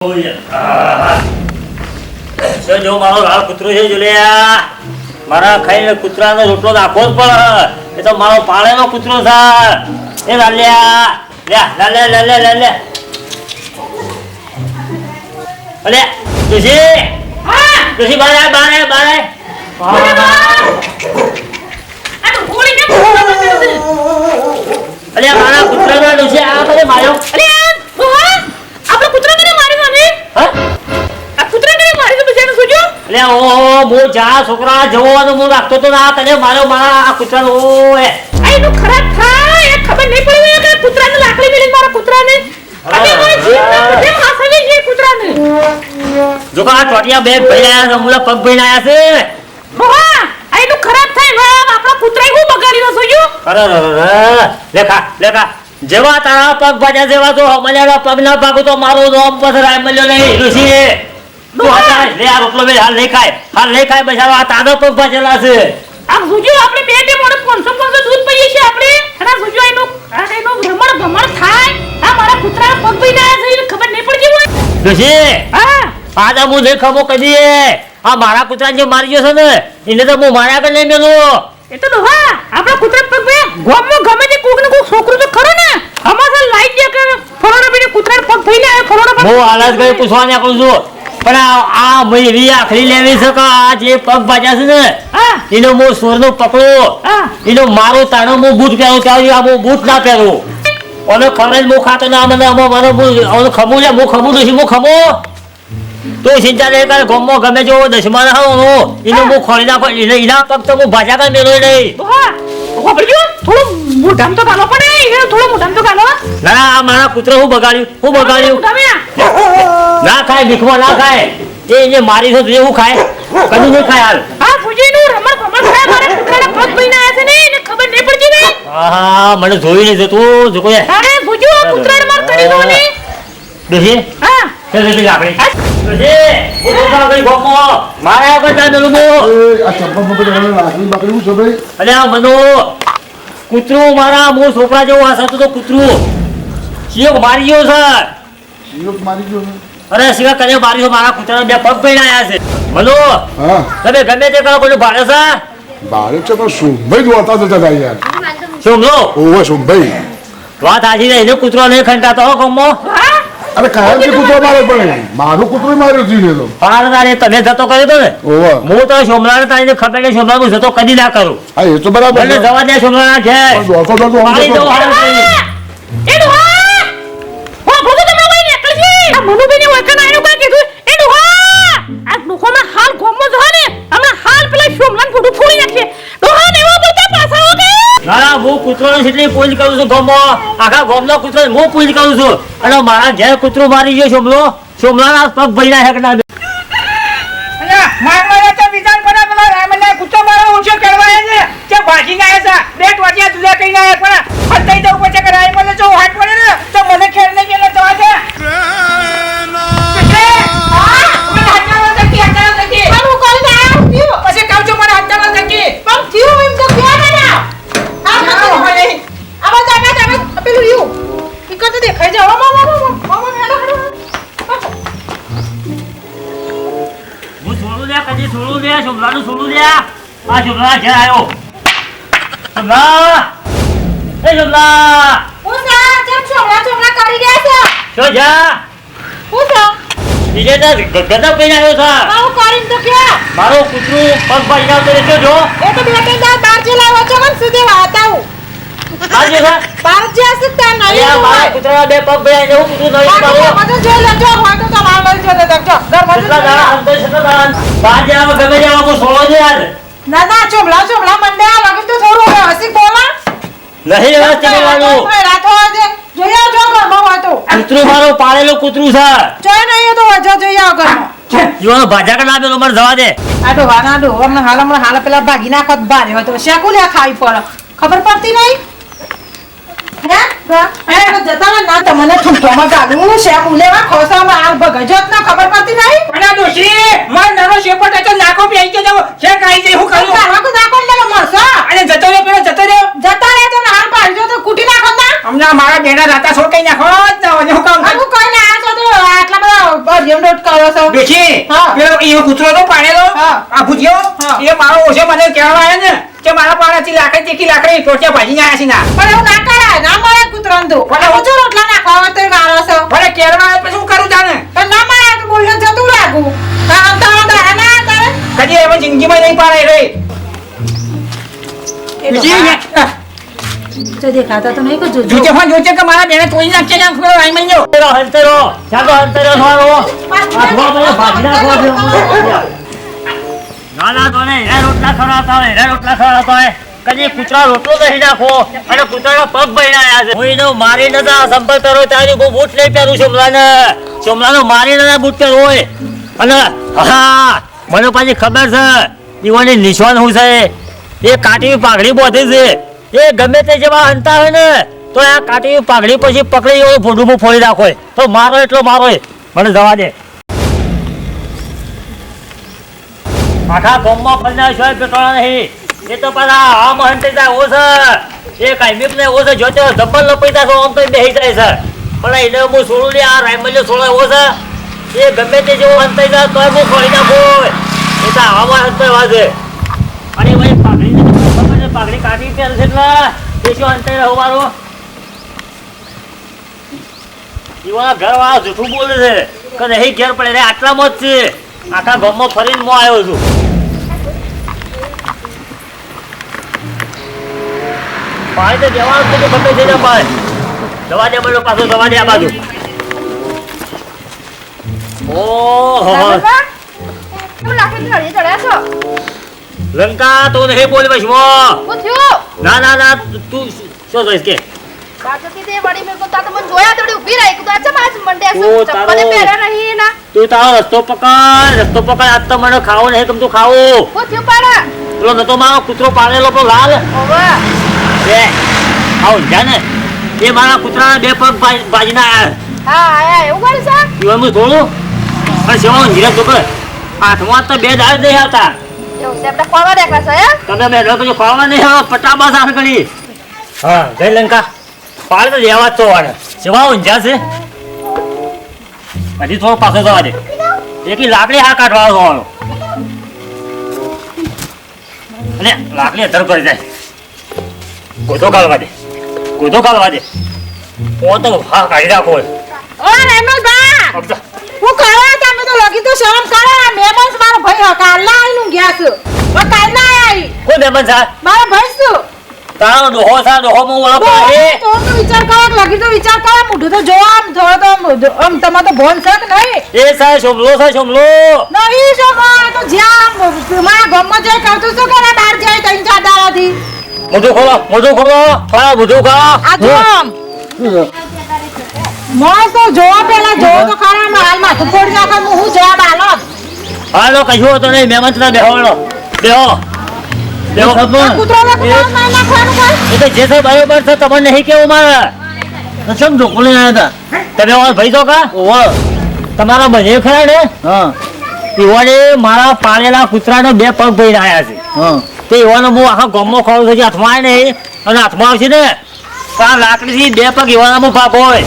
જો મારો લાલ કૂતરો છે જોલ્યા મારા ખાઈને કૂતરાનો રોટલો નાખવો જ પડે એ તો મારો પાળેનો કૂતરો છે એ લાલ્યા લે અલે તુસી બારે અલે મારા કૂતરાનો તુસી આ બધે માર્યો અલે ઓ મો જા છોકરા જવાનો મો રાખતો તો ના તને મારો મારા કૂતરાનો ઓય આ એનું ખરાબ થાય એ ખબર નહીં પડી કે કૂતરાને લાકડી મેલી મારા કૂતરાને અબે મારી જીભના બધે માસવી છે કૂતરાને જો કા ટોટિયા બે ભઈયા છે મુલા પગ ભઈનાયા છે મોહા આ એનું ખરાબ થાય ને આપણા કૂતરાએ હું બગાડ્યો જોયો અરે લેખા જેવા તારા પગ ભાજા જેવા તો મલ્યાના પગ ના ભાગો તો મારો રોમ પથરાય મળ્યો નહીં ઋષિ તું હતા લે આ રોટલો બે હાલ નહીં ખાય બચારો આ તાનો પગ ભાજેલા છે આ સુજો આપણે બે બે મોણ 500 દૂધ પીએ છે આપણે અને સુજો એનો ભમણ થાય આ મારા કૂતરા પગ ભઈનાયા છે ખબર નહીં પડતી હોય ઋષિ હા આદા મુ નહીં ખમો કદી આ મારા કૂતરા જે મારી ગયો છે ને એને તો હું માર્યા કે નહીં મેલું એ તો હા આપણા કૂતરા પગ બે ગોમમાં ગમે તે કોક ને કોક છોકરો તો ખરો ને અમારે લાઈટ દે કે ફરોડા બેને કૂતરા પગ ભઈનાયા ફરોડા હું હાલત ગઈ પૂછવાને કરું છું પણ આ મયરી આખરી લેવી છે કે આ જે પગ ભાજ્યા છે ને એનો હું સોરનો પકડો એનો મારો તાણો હું બૂટ પહેરું ત્યાં આ હું બૂટ ના પહેરું અને ખરે હું ખાતો ના મને મને ખમું લે હું ખમું નથી હું ખમો તો ચિંતા નહીં કરે ગમો ગમે જો દશમન હું એને હું ખોલી નાખો એના પગ તો હું ભાજા કઈ મેળવો નહીં થોડું મોઢામ તો ગાલો પડે થોડું મોઢામ તો ગાલો ના આ મારા કૂતરો હું બગાડ્યું ના ખાય ભીખમાં ના ખાય એ મારી છે તું ખાય કદી નહીં ખાય હાલ હા ફુજીનું રમણ ખાય મારા કૂતરાના પગ ભઈનાયા છે ને એને ખબર નહીં પડતી ને હા મને જોઈ નહીં જતું જો કોઈ અરે ફુજી આ કૂતરાને માર કરી દો ને દેખી હા ચલ આપણે દેખી હું તો ગઈ ગોમો મારા આગળ જા દલું આ ચંપા મગર લાકડી બાકડી શું ભાઈ અરે આ મનો કૂતરું મારા મો છોકરા જેવો આ સતો તો કૂતરું શિયોક મારી ગયો છે શિયોક મારી ગયો છે અરે શિવા કને મારી ગયો મારા કૂતરાને બે પગ ભઈનાયા છે મનો હા તમે ગમે તે કરો કોઈ ભાડે છે બાળક છે તો સુંભાઈ દોતા જતા હતા યાર સમજો ઓવે સુંભાઈ વાત આજી ને એને કૂતરો નહીં ખંટાતો હો ગમો અરે કાયમ કે કૂતરો મારે પડે મારું કૂતરો માર્યો જીને તો પાડનારે તમે જતો કર્યો તો ને ઓવે હું તો સોમલાને તારીને ખબર નહીં સોમલા હું જતો કદી ના કરું હા એ તો બરાબર એટલે જવા દે સોમલા છે દોતો પાણી દો હાલ એનું હા હો ભોગો તમે ભાઈ નીકળ છે આ મનુભાઈ ને વકન આયો કા કીધું એનું હા આ ડોકોમાં હાલ ગોમો જ ને હમણાં હાલ પેલા સોમલાન ફોટો ફોડી નાખશે ડોહા ને એવો બોલતા પાછા હો કે ના હું કૂતરોને જેટલી પૂજ કરું છું ગમો આખા ગોમનો કૂતરો હું પૂજ કરું છું અને મારા ઘેર કૂતરો મારી ગયો સોમલાના પગ ભઈના હેક ના મારવાના તો વિધાન પર પેલો રામના કુતો મારો ઊંચો કરવાય છે કે ભાજી ના આયા બે ટોટિયા દુલા કઈ ના આયા પણ હતઈ તો ઉપર કરાય મને જો હાથ પડે ને તો મને ખેલ નહીં ગેલો તો આજે પછી કાવ છો મને હત્તા નથી પણ થયું એમ તો ક્યાં ના આવા જામે પેલું યુ ઈકો તો દેખાઈ જાવ મામા હેડો હું છોડું લે કદી છોડું લે સોમલાનું છોડું લે આ સોમલા ઘેર આવ્યો સોમલા એ સોમલા ઉસા જબ છોકરા કરી ગયા છે જો જા ઉસા બીજે તો ગદા પઈને આવ્યો છે આવું કરીને તો કે મારો કૂતરું પગ ભઈના તો રહેજો જો એ તો બે ત્રણ દાળ બાર જેલા વચ્ચે મન સુધી વાતાવું આજે છે બાર જે હશે ત્યાં નહીં અરે મારા કૂતરા બે પગ ભઈના જેવું કૂતરું નહીં મારું મને જોઈ લેજો હોય તો તમાર લઈ જતો દેખજો કેટલા દાડા સંતોષ હતા દાડા બાજે આવો ગમે જાવ કો સોળો છે યાર ના ચોમલા મંડે આ લાગે તો થોડું હસી બોલા નહીં વ્યવસ્થિત બોલવાનું રાતો આજે જોયા જો ઘરમાં હોય તો કૂતરું મારો પાળેલો કૂતરું છે જોઈ નહીં તો વજો જોયા ઘરમાં જીવાનો ભાજા કર ના મને જવા દે આ તો વાના દો હમણાં હાલ પેલા ભાગી નાખત બારે હોય તો શેકું લે ખાવી પડે ખબર પડતી નહીં જતા ના તમને ઠુંઠામાં ગાલું શેકું લેવા ખોસામાં આ ભગજત ના ખબર પડતી નહીં અને દોશી માર નાનો શેપટ તો નાકો પે આવી ગયો છે કાઈ જે હું કરું નાકો નાકો લે મરસો અને જતો રહ્યો પેલો જતો રહ્યો જતા રહે તો હાલ પાડજો તો કૂટી નાખો ના હમણાં મારા બેના રાતા છોડ કઈ નાખો જ ના હું કામ આનું કોઈ ના આ તો આટલા બધા કરો છો બેઠી હા. પેલો એ કૂતરો તો પાડેલો હા. આ ભૂજ્યો હા. એ મારો ઓછો મને કહેવા આવ્યો ને કે મારા પાડાથી લાકડી તીખી લાકડી ટોટિયા ભાજીને આયા છે ના પણ એવું ના કરાય ના મળે કૂતરાને તો ભલે હું જો રોટલા નાખવા હોય તોય મારો છો ભલે કહેવા આવે પછી શું કરું જાણે પણ ના મળે તો બોલ્યો જતું લાગુ કામ તારા દાડા ના કરે કદી એમાં જિંદગીમાં નહીં પાડે રે જો દેખાતા તો નહીં કે જો જોચે ફોન જોચે કે મારા બેને તોડી નાખશે ને આંખો આઈ મલ્યો હંતરો ચાલો હંતરો થવાનો આ ધોવા મને ભાજી નાખવા દે ના તો નહીં એ રોટલા ખવડાવતા હોય એ રોટલા ખવડાવતા હોય કદી કૂતરા રોટલો નહીં નાખો અને કૂતરાનો પગ ભરીને આવ્યા છે હું એનો મારી નતા સંપર્ક કર્યો ત્યારે હું બૂટ નહીં પહેરું સોમલાનો મારી નતા બૂટ પહેરવો હોય અને હા મને પાછી ખબર છે દીવાની નિશાન શું છે એ કાટી પાઘડી બોધી છે એ ગમે તે જેવા હંતા હોય ને તો આ કાટી પાઘડી પછી પકડી એવો ફોડું ફોડી નાખો તો મારો એટલો મારો મને જવા દે આખા ગામમાં ફરનાર છે પેટોળા નહીં એ તો પાછા આમ હંતે જાય ઓ છે એ કાયમિક ને ઓ છે જોતે ડબલ લપઈતા છો આમ તો બેહી જાય છે પણ એને હું છોડું લે આ રાયમલ્યો છોડે ઓ છે એ ગમે તે જેવો હંતાઈ જાય તોય હું ખોલી નાખો એ તો આવા હંતાઈ વાજે અને ભાઈ પાઘડી કાઢી પહેરે છે એટલે એ શું હંતાઈ રહ્યો મારો એવા ઘરવાળા જૂઠું બોલે છે કે નહીં ઘેર પડે રે આટલામાં જ છે આખા ગામમાં ફરીને હું આવ્યો છું પાણી તો જવાનું છે કે બંને થઈ જાય પાણી જવા દે બોલો પાછો જવા દે આ બાજુ ઓહો હું લાકડી નળી ચડ્યા છો લંકા તો નહીં બોલ બસ હું થયું ના ના ના તું શું જોઈશ કે બાજુથી તે વળી મેં કોતા તો મને જોયા થોડી ઊભી રહી કે આજ માસ મંડે છે ઓ, ચપ્પલે તારો- પહેર્યા નહીં ના તું તારો રસ્તો પકડ આજ તો મને ખાવો નહીં ગમતું ખાવું હું થયું પાડા પેલો નતો મારો કૂતરો પાડેલો પેલો લાલ ઓવે બે આવું જા ને એ મારા કૂતરાના બે પગ ભાજીને આયા હા આયા એવું કરે છે પીવાનું થોડું અને સેવા ધીરે છોકર હાથમાં તો બે દાળ નહીં આવતા એવું છે આપણે ખોવા દેખા છે હે તમે બે લોકો ખાવા નહીં આવે પટાબા સાર કરી હા જય લંકા પાડ તો લેવા જ તો વાળે સેવા ઊંઝા છે હજી થોડો પાછો જવા દે એકી લાકડી હા કાઢવા આવવાનો અને લાકડી અધર કરી જાય ગોધો કાઢવા દે ઓ તો હા કાઢી રાખો ઓ રેમલ બા અબજા હું કરો તમે તો લગી તો શરમ કરો મહેમાન મારો ભાઈ કાલના આવીનું ગયા છે ઓ કાલના આવી કોઈ મહેમાન સા મારો ભાઈ શું તારો ડોહો સા ડોહો મો ઓળખો એ તો વિચાર કરો લગી તો વિચાર કરો મોઢું તો જોવા આમ થોડો તો મોઢું આમ તમારે તો ભોન છે કે નહીં એ સા શોમલો નહીં જો મારે તો જ્યાં મારા ગામમાં જઈ કરતું શું કરે બહાર જાય ત્રણ ચાર દાડાથી મોઢું ખોલો થોડા મોઢું ખોલો આ જો આમ મોસ તો જોવા પેલા જોવો તો ખરા આમ હાલ માથું ફોડી નાખે હું જવાબ આલો હાલો કશું હતો નહીં મહેમાન તને બેહો આ કૂતરાને કૂતરાને મારી નાખવાનું કોઈ એ તો જે છે બરોબર છે તમને નહીં કેવું મારે સમજો કોને આવ્યા હતા તમે ઓર ભાઈ તો કા તમારા બને ખરા ને એવાને મારા પાળેલા કૂતરાનો બે પગ ભરી આવ્યા છે તે એવાનો હું આખા ગામમાં ખોલું છું હાથમાં આવે નહીં અને હાથમાં આવશે ને તો આ લાકડીથી બે પગ એવાનામાં ભાગ હોય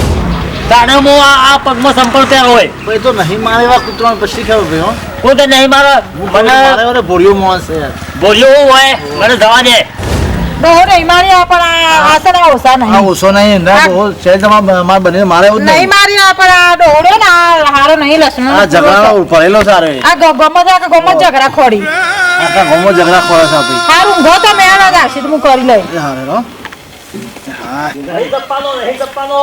તાણે હું આ પગમાં સંપર્ક ત્યાં હોય ભાઈ તો નહીં મારે એવા કૂતરાને પછી ખબર ભાઈ હો હું તો નહીં મારો મને મારે ભોળિયો માણસ છે યાર બોલ્યો હોય મને જવા દે ડોહો નહીં મારી આ પણ આ છે ને ઓછા આ નહીં ઓછો નહીં ના તો છે તમારે મારે બને મારે એવું જ નહીં નહીં મારી આ પણ આ ડોહો ને આ હારો નહીં લસણ આ ઝઘડા ભરેલો સારો એ. આ ગમત આ ગમત ઝઘડા ખોડી આખા ગામમાં ઝઘડા ખોળે છે આપી હારું ઊંઘો તો મેળ જ આવશે તો હું કરી લઈ એ હારે રો નહીં ચપ્પાનો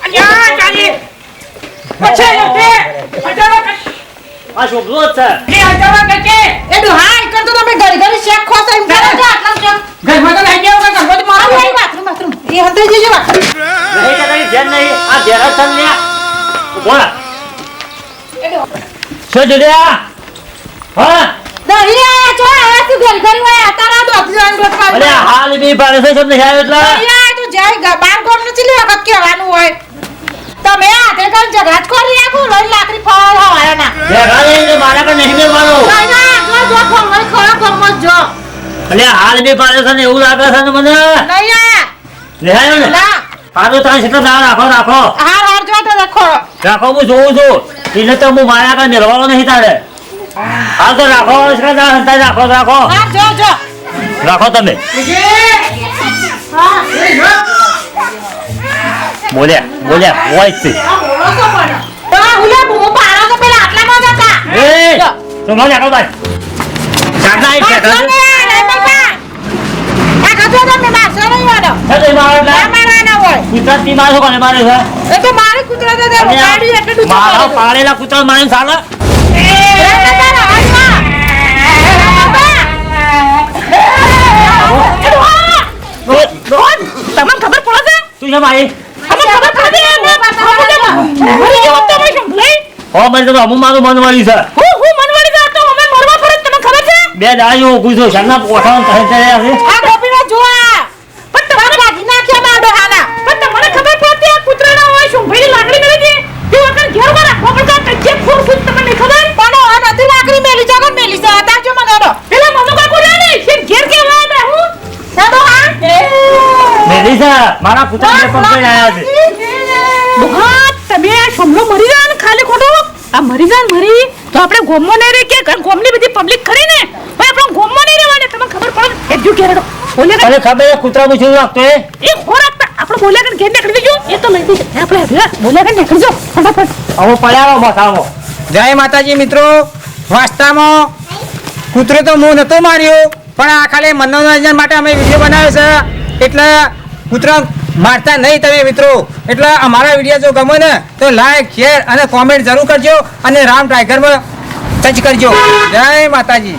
અલ્યા ચાલી પછી આ શોભલો જ છે એ હજાવા કે એ ડોહા એક તો તમે ઘડી ઘડી શેક ખોસો એમ કરે છે આટલા શેક ઘરમાં તો લઈ જાવ કે ઘરમાં તો મારું મારું નહીં બાથરૂમ એ હંતે જજો બાથરૂમ નહીં કે તારી ધ્યાન નહીં આ ધ્યાન છે ને બોલા શું જોડ્યા હા દહી આયા છો આયા તું ઘડી ઘડી વાય તારા દોત જોન દોત અરે પાડી હાલ બી પાડે છે સબ નહીં આવ્યો એટલે દહી આયા તું જાય બાર કોમ ને ચીલી વખત કહેવાનું હોય તમે હાથે કઈ ઝઘડા જ કરી રાખો લઈ લાકડી ફાળ હવાયો ના ભેગા લઈને મારા કે નહીં મેળવાનો ના ના જો જો ફોન લઈ ખરા કોમ જો અરે હાલ બી પાડે છે ને એવું લાગે છે ને મને નહીં આયા નહીં આવ્યો ને ના પાડો તાર કેટલા દાડા રાખો હાર હાર જો તો રાખો હું જોઉં છું એને તો હું મારા આગળ મેળવાનો નહીં તારે હાલ તો રાખો રાખો હા જો જો રાખો તમે બોલ્યા હોય જ છે તો હુલે બૂમો પાડો તો પેલા આટલામાં જ હતા એ તો મને રાખો ભાઈ ચાકના એક પાછો ખેતર ને આ બાપા આ ખાતો તમે મારશો નહીં વાડો છે તો મારો ના મારવાના હોય ગુજરાતી મારો કોને મારે છે એ તો મારે કૂતરા તો દે ગાડી એટલે ડૂચો મારો પાળેલા કૂતરા મારે ચાલે તમને ખબર પડે તું છે મારી તમને ખબર પડે મરી ગયો તો મેં સંભળાઈ હો મને તો અમુ મારું મન વાળી છે હું મનવાડી જા તો અમે મરવા પડે તમને ખબર છે બે દાડીઓ ગુજો શાના પોઠાણ કહે છે આ ગોપીના જોવા પણ તમારે બાજી નાખ્યા બાડો હાના પણ તમને ખબર પડતી આ કૂતરાના હોય સંભળાઈ લાકડી મેલી દે તે વખત ઘેરમાં રાખવા પડતા કચ્ચે ફૂર ફૂર તમને ખબર પણ આ નથી લાકડી મેલી જાગો મેલી જા તાજો મગાડો પેલા મનો કાકુ રે ને છે ઘેર કે લાયા હું સાદો હા મેરી છે મારા કૂતરા બે પગ પડી આયા છે હા તમે આ શમલો મરી જાય ને ખાલી ખોટો આ મરી જાય ને મરી તો આપણે ગોમમાં નહીં રહી કે ગોમની બધી પબ્લિક ખરી ને ભાઈ આપણે ગોમમાં નહીં રહેવાને તમને ખબર પડે એજુ કેરેડો બોલે અરે ખબર છે કૂતરા નું શું રાખતો એ ખોરાક આપણે બોલ્યા કે ઘેર નીકળી જજો એ તો લઈ જજો આપણે બોલ્યા કે નીકળી જાઓ ફટાફટ હવે પડ્યા માથામાં જય માતાજી મિત્રો વાસ્તવમાં કૂતરો તો હું નતો માર્યો પણ આ ખાલી મનોરંજન માટે અમે વિડીયો બનાવ્યો છે એટલે કૂતરા મારતા નહીં તમે મિત્રો એટલે અમારા વિડીયો જો ગમે ને તો લાઈક શેર અને કોમેન્ટ જરૂર કરજો અને રામ ટાઈગરમાં ટચ કરજો જય માતાજી.